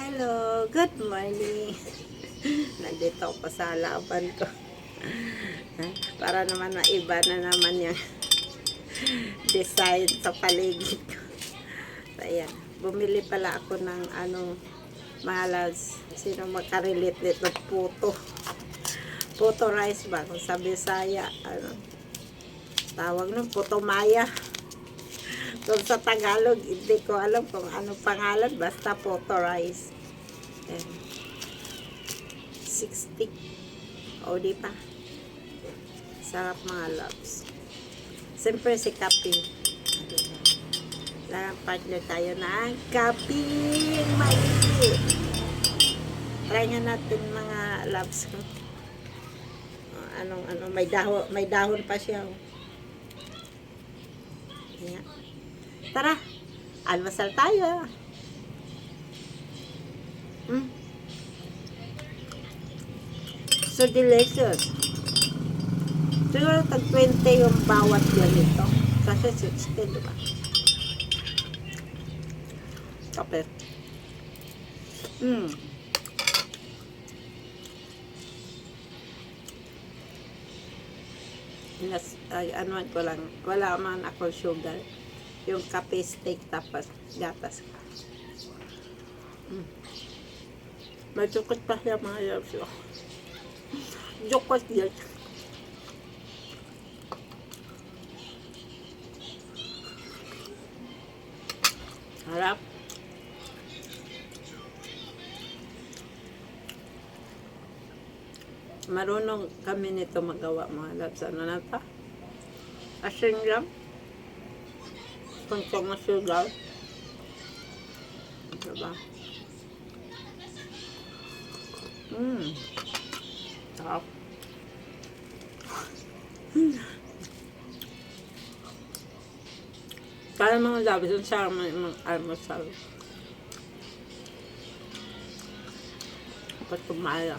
Hello, good morning. Nandito ako pa sa laban ko. Para naman maiba na naman yung design sa paligid ko. So, ayan. Bumili pala ako ng malas. Sino makarelate nito? Puto. Puto rice ba? Kung sa Bisaya, tawag nun, puto maya. Kung sa Tagalog, hindi ko alam kung anong pangalan. Basta puto rice. And 60. O, di pa. Sarap mga loves. Siyempre si Kapi. Partner tayo ng kaping maliit. Try nga natin mga loves ko. May dahon pa siya. Yan. Tara, almasal tayo. So delicious. Siguro tag 20 yung bawat ganito. Kasi 60, diba? Kape. Anuan ko lang. Wala man ako sugar. Yung kape steak tapos gatas. May chukot pa siya mga loves. Chukot yan. Harap. Marunong kami nito magawa mga loves. Ano na ito? Asin lang. Kung masugal. Diba? Sarap. Kaya mga labis, ang sarap mga almusal. Kapag tumaya.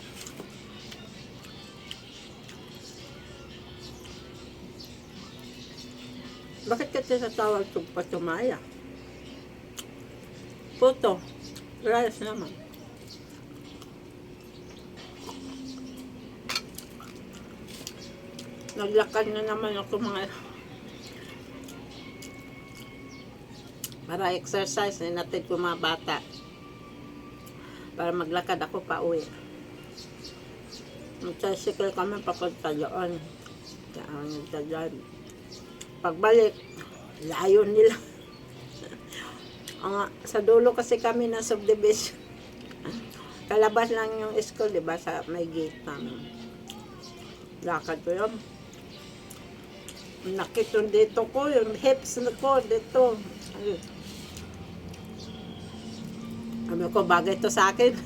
Bakit ka tinatawag itong patumaya? Puto. Rice naman. Naglakad na naman ako mga para exercise. Ninatid ko mga bata para maglakad ako pa uwi. Mag-tricycle kami papunta doon. Kaya nagdadrive. Pagbalik, layo nila. Sa dulo kasi kami ng subdivision. Kalabas lang yung school, diba? Sa may gate namin. Lakad ko yun. Nakitong dito ko, yung hips ko dito. Ano ko, bagay to sa akin.